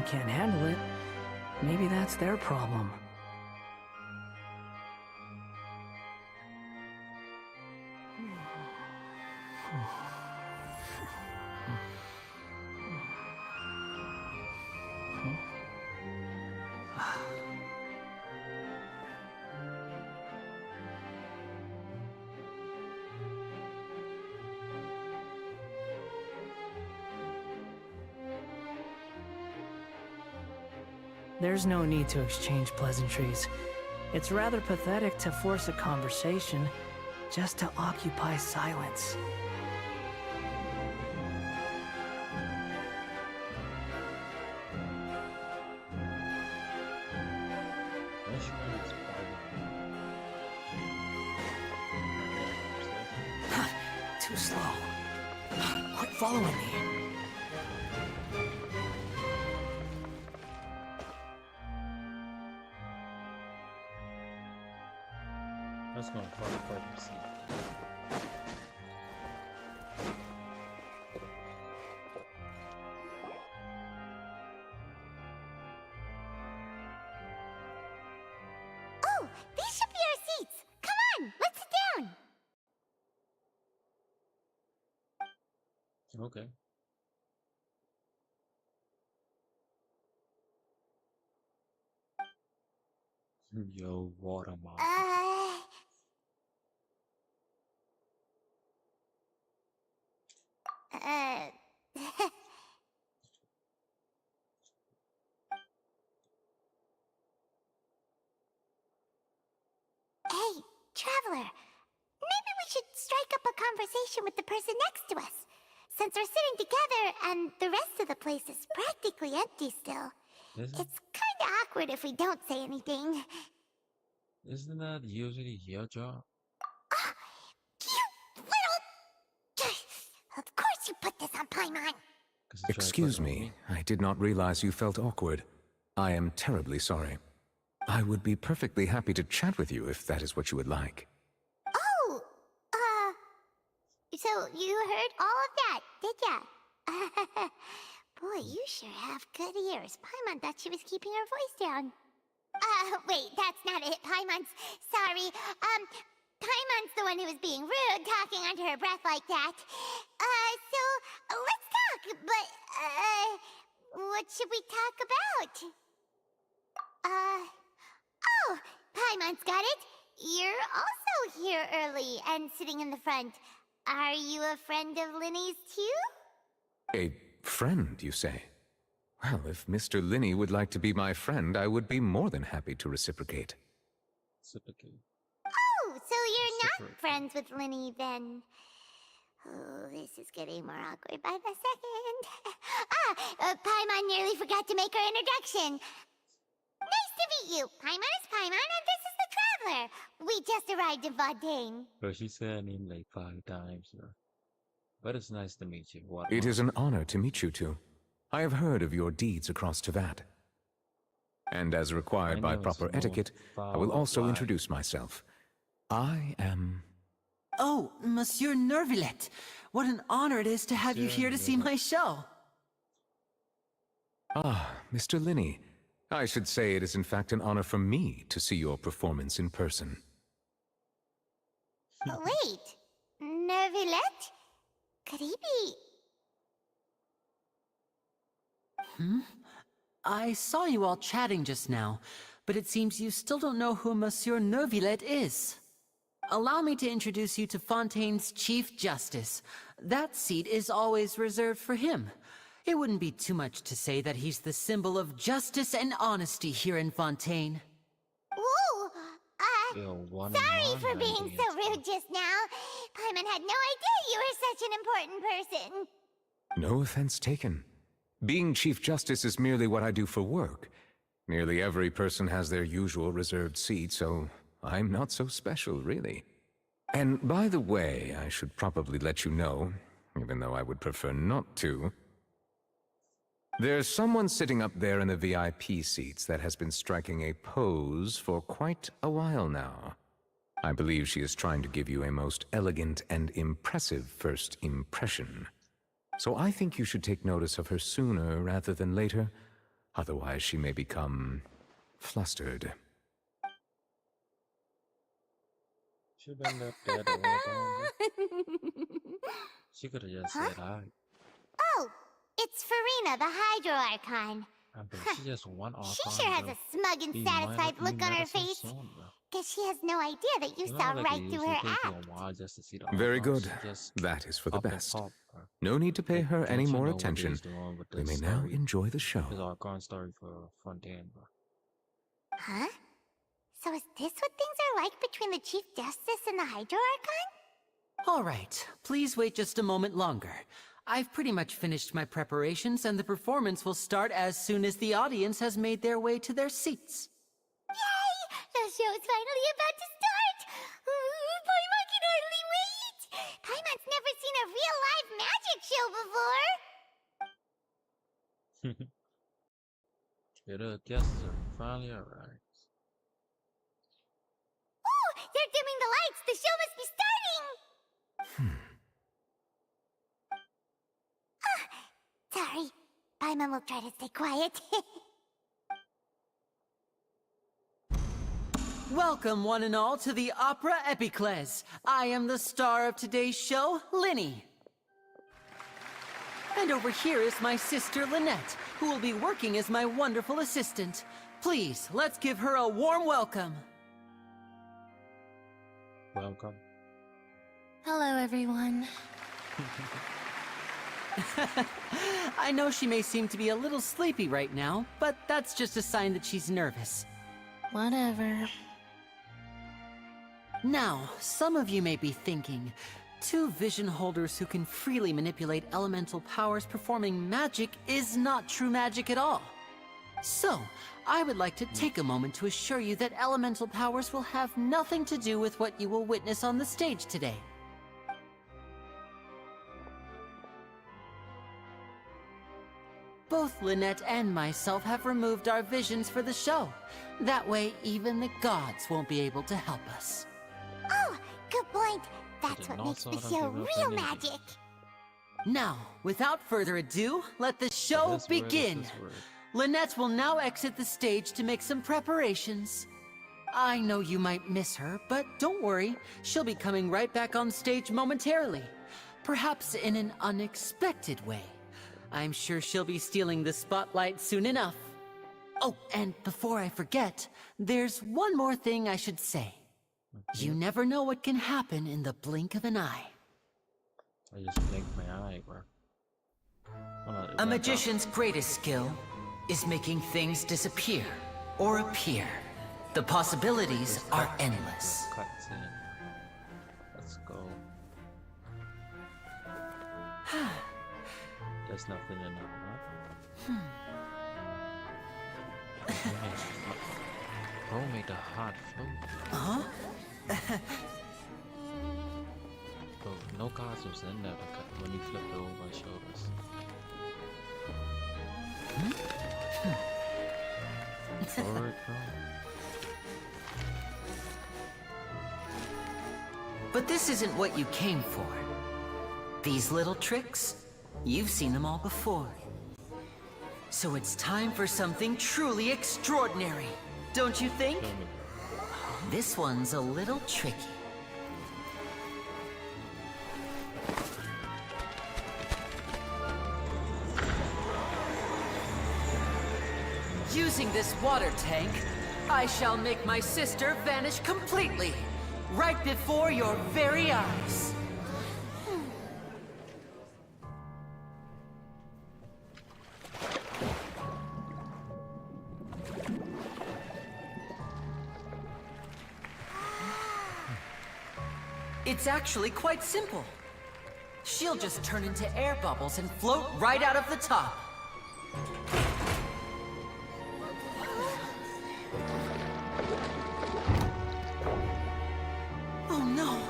can't handle it, maybe that's their problem. There's no need to exchange pleasantries. It's rather pathetic to force a conversation just to occupy silence. Too slow. Quit following me. That's going to qualify to see. Oh, these should be our seats. Come on, let's sit down. Okay. Yo, watermark. Hey, traveler. Maybe we should strike up a conversation with the person next to us. Since we're sitting together and the rest of the place is practically empty still. Isn't, It's kinda awkward if we don't say anything. isn't that usually your job? Ah, you little... Of course you put this on Paimon. Excuse me, I did not realize you felt awkward. I am terribly sorry. I would be perfectly happy to chat with you if that is what you would like. Oh, so you heard all of that, did ya? Boy, you sure have good ears. Paimon thought she was keeping her voice down. Wait, that's not it. Paimon's... Sorry. Paimon's the one who was being rude, talking under her breath like that. So, let's talk, but, what should we talk about? Oh, Paimon's got it. You're also here early and sitting in the front. Are you a friend of Linny's too? A friend, you say? Well, if Mr. Linney would like to be my friend, I would be more than happy to reciprocate. Reciprocate. Oh, so you're not friends with Linny then? Oh, this is getting more awkward by the second. Paimon nearly forgot to make her introduction. Nice to meet you. Paimon is Paimon, and this is the Traveler. We just arrived in Fontaine. Bro, she said her name like 5 times, bro. But it's nice to meet you. What? It is an honor to meet you two. I have heard of your deeds across Teyvat. And as required by proper etiquette, I will also introduce myself. I am... Oh, Monsieur Nervillet. What an honor it is to have you here to see my show. Ah, Mr. Linney. I should say it is in fact an honor for me to see your performance in person. Wait, Nervillet? Could he be... I saw you all chatting just now, but it seems you still don't know who Monsieur Nervillet is. Allow me to introduce you to Fontaine's Chief Justice. That seat is always reserved for him. It wouldn't be too much to say that he's the symbol of justice and honesty here in Fontaine. Whoa! Sorry for being Monday, so rude just now. Paimon had no idea you were such an important person. No offense taken. Being Chief Justice is merely what I do for work. Nearly every person has their usual reserved seat, so I'm not so special, really. And by the way, I should probably let you know, even though I would prefer not to. There's someone sitting up there in the VIP seats that has been striking a pose for quite a while now. I believe she is trying to give you a most elegant and impressive first impression. So I think you should take notice of her sooner rather than later. Otherwise, she may become flustered. Should have left that the whole time. She could have just said hi. Oh, it's Farina, the Hydro Archon. I bet she just one off. She sure has a smug and satisfied look on her face. Guess she has no idea that you saw right through her act. Very good. That is for the best. No need to pay her any more attention. We may now enjoy the show. It's our current story for Fontaine. Huh? So is this what things are like between the Chief Justice and the Hydro Archon? All right, please wait just a moment longer. I've pretty much finished my preparations, and the performance will start as soon as the audience has made their way to their seats. Yay! The show's finally about to start! Paimon can hardly wait! Paimon's never seen a real live magic show before! The guests are finally arrived. Oh! They're dimming the lights! The show must be starting! Sorry. Paimon will try to stay quiet. Welcome, one and all, to the Opera Epiclese. I am the star of today's show, Linny. And over here is my sister, Lynette, who will be working as my wonderful assistant. Please, let's give her a warm welcome. Welcome. Hello, everyone. I know she may seem to be a little sleepy right now, but that's just a sign that she's nervous. Whatever. Now, some of you may be thinking, two vision holders who can freely manipulate elemental powers performing magic is not true magic at all. So, I would like to take a moment to assure you that elemental powers will have nothing to do with what you will witness on the stage today. Both Lynette and myself have removed our visions for the show. That way, even the gods won't be able to help us. Oh, good point. That's what makes the show real magic. Now, without further ado, let the show begin. Lynette will now exit the stage to make some preparations. I know you might miss her, but don't worry. She'll be coming right back on stage momentarily. Perhaps in an unexpected way. I'm sure she'll be stealing the spotlight soon enough. Oh, and before I forget, there's one more thing I should say. You never know what can happen in the blink of an eye. I just blinked my eye, bro. A magician's greatest skill is making things disappear or appear. The possibilities are endless. Cutscene. Let's go. There's nothing in that, right? Bro made the heart float. Huh? Bro, no cards was in there when he flipped over my shoulders. Forward, bro. But this isn't what you came for. These little tricks, you've seen them all before. So it's time for something truly extraordinary, don't you think? This one's a little tricky. Using this water tank, I shall make my sister vanish completely, right before your very eyes. It's actually quite simple. She'll just turn into air bubbles and float right out of the top. Oh no!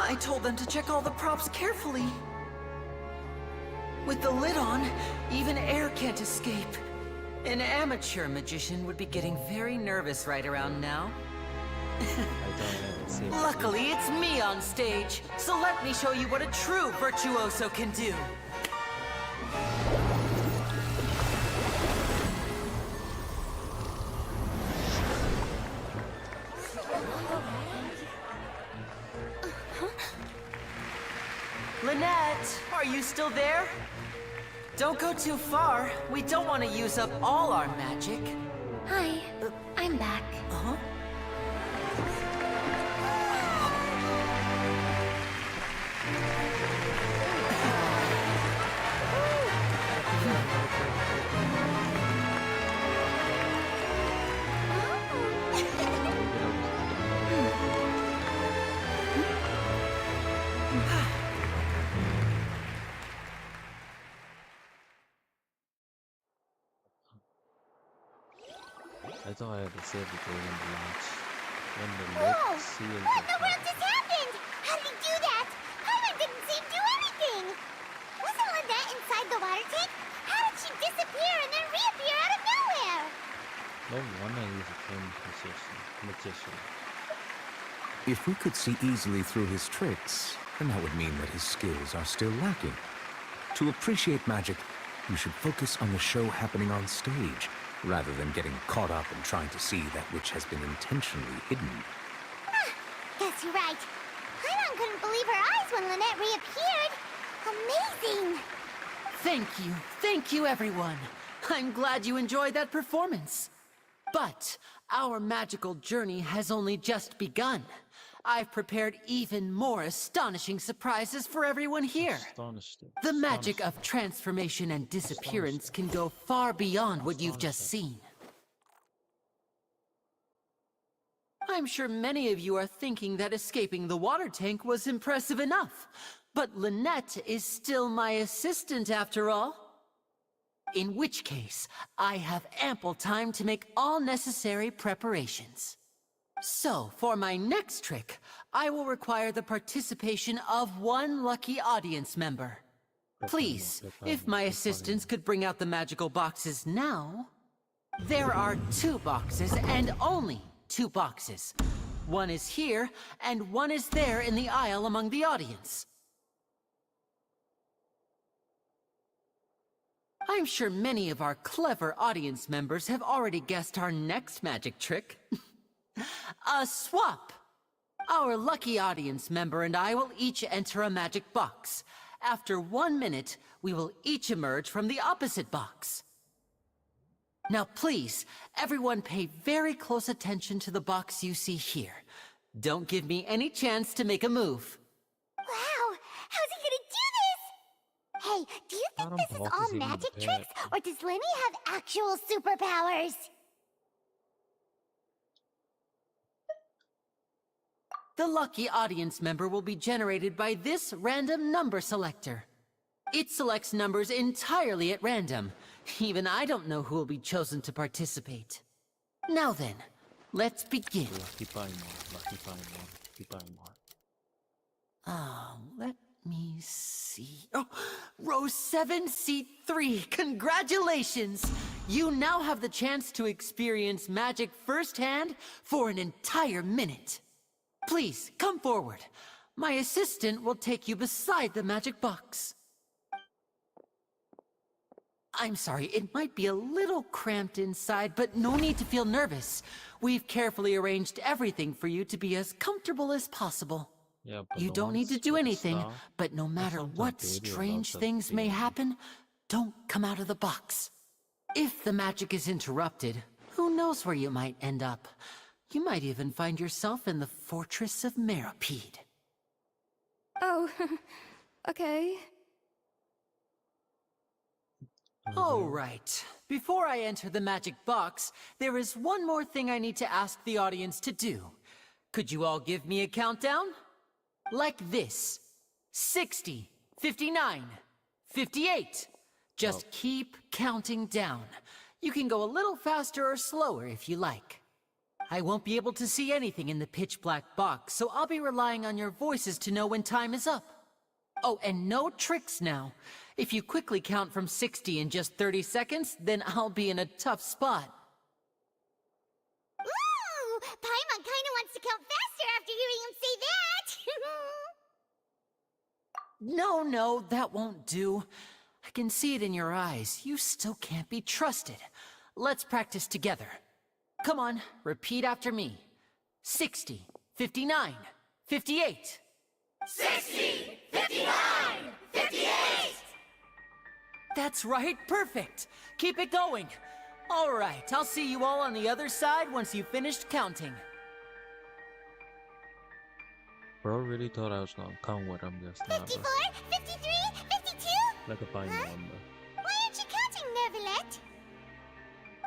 I told them to check all the props carefully. With the lid on, even air can't escape. An amateur magician would be getting very nervous right around now. Luckily, it's me on stage, so let me show you what a true virtuoso can do. you still there? Don't go too far. We don't want to use up all our magic. Hi, I'm back. Uh-huh. I thought I had said it when the launch. When the Whoa! left seal What in the world just happened? How did he do that? Paimon didn't seem to do anything. Wasn't Lynette inside the water tank? How did she disappear and then reappear out of nowhere? No wonder he's a trained magician. If we could see easily through his tricks, then that would mean that his skills are still lacking. To appreciate magic, you should focus on the show happening on stage, rather than getting caught up in trying to see that which has been intentionally hidden. Guess you're right. Paimon couldn't believe her eyes when Lynette reappeared. Amazing! Thank you everyone. I'm glad you enjoyed that performance. But our magical journey has only just begun. I've prepared even more astonishing surprises for everyone here. The magic of transformation and disappearance can go far beyond what you've just seen. I'm sure many of you are thinking that escaping the water tank was impressive enough. But Lynette is still my assistant after all. In which case, I have ample time to make all necessary preparations. So, for my next trick, I will require the participation of one lucky audience member. Please, if my assistants could bring out the magical boxes now. There are 2 boxes, and only 2 boxes. One is here, and one is there in the aisle among the audience. I'm sure many of our clever audience members have already guessed our next magic trick. A swap! Our lucky audience member and I will each enter a magic box. After 1 minute, we will each emerge from the opposite box. Now please, everyone pay very close attention to the box you see here. Don't give me any chance to make a move. Wow! How's he gonna do this? Hey, do you think this is all magic tricks, or does Lenny have actual superpowers? The lucky audience member will be generated by this random number selector. It selects numbers entirely at random. Even I don't know who will be chosen to participate. Now then, let's begin. Lucky Paimon. Let me see. Oh, row 7, seat 3. Congratulations! You now have the chance to experience magic firsthand for an entire minute. Please, come forward. My assistant will take you beside the magic box. I'm sorry, it might be a little cramped inside, but no need to feel nervous. We've carefully arranged everything for you to be as comfortable as possible. Yeah, You don't need to do anything, but no matter what strange things may happen, don't come out of the box. If the magic is interrupted, who knows where you might end up? You might even find yourself in the Fortress of Meropide. Oh, okay. All right. Before I enter the magic box, there is one more thing I need to ask the audience to do. Could you all give me a countdown? Like this. 60, 59, 58. Just keep counting down. You can go a little faster or slower if you like. I won't be able to see anything in the pitch-black box, so I'll be relying on your voices to know when time is up. Oh, and no tricks now. If you quickly count from 60 in just 30 seconds, then I'll be in a tough spot. Ooh! Paimon kinda wants to count faster after hearing him say that! No, that won't do. I can see it in your eyes. You still can't be trusted. Let's practice together. Come on, repeat after me. 60, 59, 58. 60, 59, 58! That's right, perfect. Keep it going. All right, I'll see you all on the other side once you've finished counting. Bro really thought I was gonna count with him just now. 54, 53, 52? Like a fine Huh? number. Why aren't you counting, Nervalet?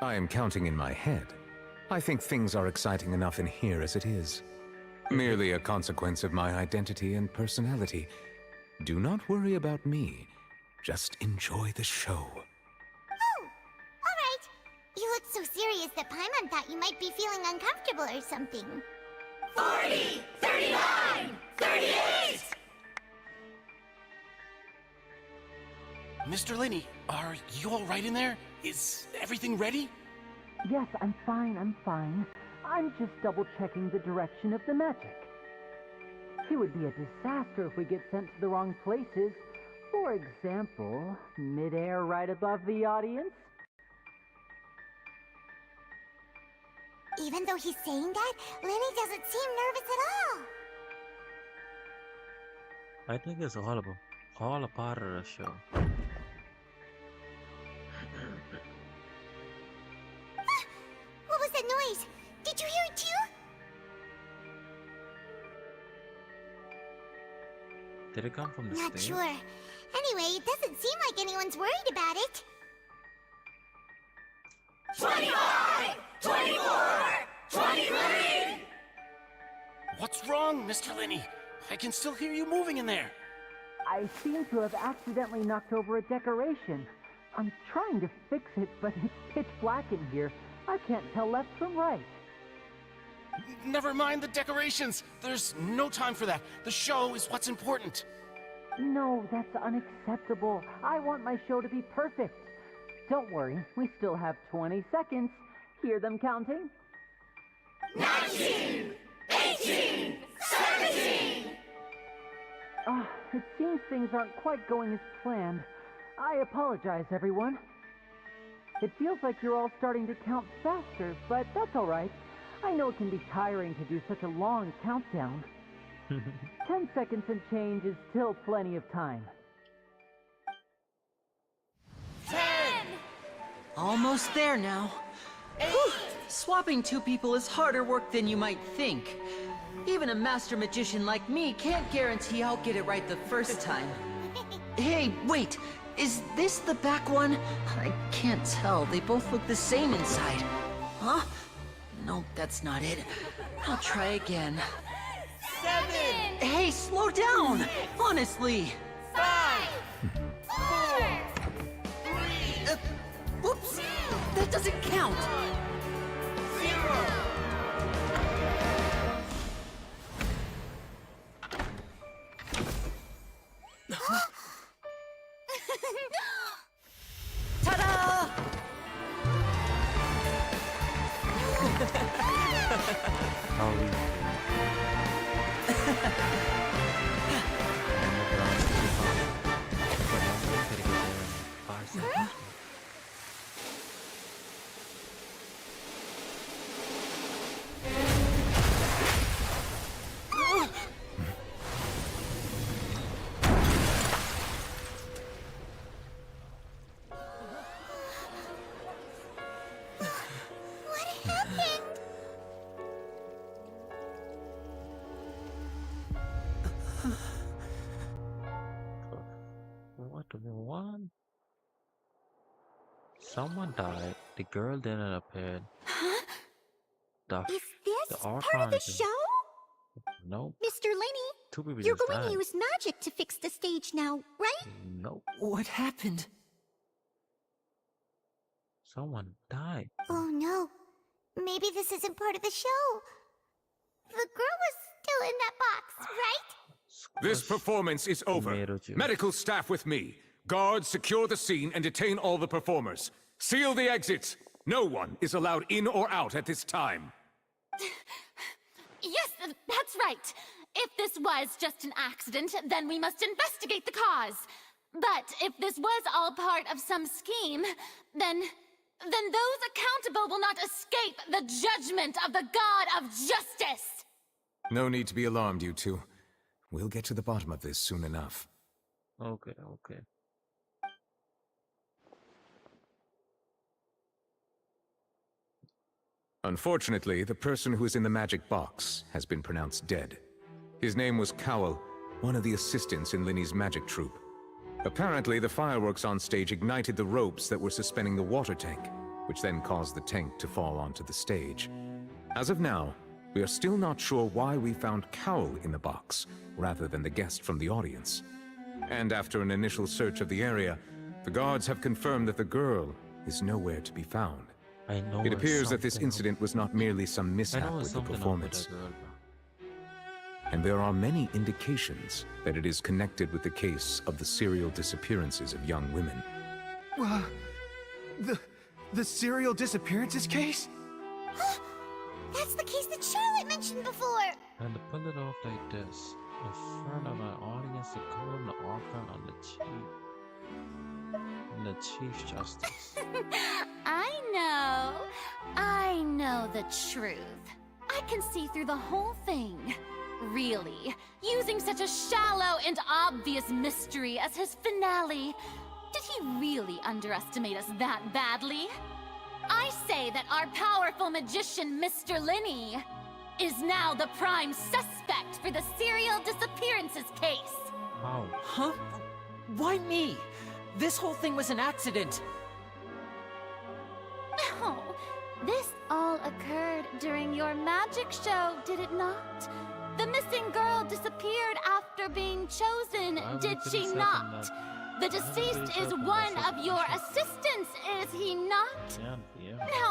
I am counting in my head. I think things are exciting enough in here as it is. Merely a consequence of my identity and personality. Do not worry about me. Just enjoy the show. Oh, all right. You look so serious that Paimon thought you might be feeling uncomfortable or something. 40, 39, 38! Mr. Linney, are you all right in there? Is everything ready? Yes, I'm fine, I'm just double-checking the direction of the magic. It would be a disaster if we get sent to the wrong places. For example, mid-air right above the audience. Even though he's saying that, Lenny doesn't seem nervous at all. I think it's all a part of the show. What was that noise? Did you hear it too? Did it come from the Not stage? sure. Anyway, it doesn't seem like anyone's worried about it. 25, 24, 23! What's wrong, Mr. Linney? I can still hear you moving in there. I seem to have accidentally knocked over a decoration. I'm trying to fix it, but it's pitch black in here. I can't tell left from right. Never mind the decorations. There's no time for that. The show is what's important. No, that's unacceptable. I want my show to be perfect. Don't worry, we still have 20 seconds. Hear them counting? 19, 18, 17! It seems things aren't quite going as planned. I apologize, everyone. It feels like you're all starting to count faster, but that's all right. I know it can be tiring to do such a long countdown. 10 seconds and change is still plenty of time. 10, Almost there now. Whew. Swapping two people is harder work than you might think. Even a master magician like me can't guarantee I'll get it right the first time. Hey, wait! Is this the back one? I can't tell. They both look the same inside. Huh? No, that's not it. I'll try again. 7, Hey, slow down! Honestly! 5, 4, 3, Whoops! That doesn't count! 0. Ta-da! How we What happened? What? Someone died. The girl didn't appear. The Is this the part of the archon- show? Nope. Mr. Lenny, Two people you're just going to died. use magic to fix the stage now, right? Nope. What happened? Someone died. Oh no. Maybe this isn't part of the show. The girl was still in that box, right? This performance is over. Tomato juice. Medical staff with me. Guards, secure the scene and detain all the performers. Seal the exits. No one is allowed in or out at this time. Yes, that's right. If this was just an accident, then we must investigate the cause. But if this was all part of some scheme, then those accountable will not escape the judgment of the God of Justice. No need to be alarmed, you two. We'll get to the bottom of this soon enough. Okay. Unfortunately, the person who is in the magic box has been pronounced dead. His name was Cowell, one of the assistants in Linny's magic troupe. Apparently, the fireworks on stage ignited the ropes that were suspending the water tank, which then caused the tank to fall onto the stage. As of now, we are still not sure why we found Cowell in the box, rather than the guest from the audience. And after an initial search of the area, the guards have confirmed that the girl is nowhere to be found. I know It appears that this something incident was not merely some I mishap know with the something performance, about that girl. and there are many indications that it is connected with the case of the serial disappearances of young women. The serial disappearances case? That's the case that Charlotte mentioned before! And to pull it off like this, in front of an audience, to go in the offering on the Chief Justice. I know the truth. I can see through the whole thing. Really, using such a shallow and obvious mystery as his finale. Did he really underestimate us that badly? I say that our powerful magician, Mr. Linny, is now the prime suspect for the serial disappearances case. How? Huh? Why me? This whole thing was an accident. No, this all occurred during your magic show, did it not? The missing girl disappeared after being chosen, Why would did you she say not? that? The deceased is one of your assistants, is he not? Yeah. Now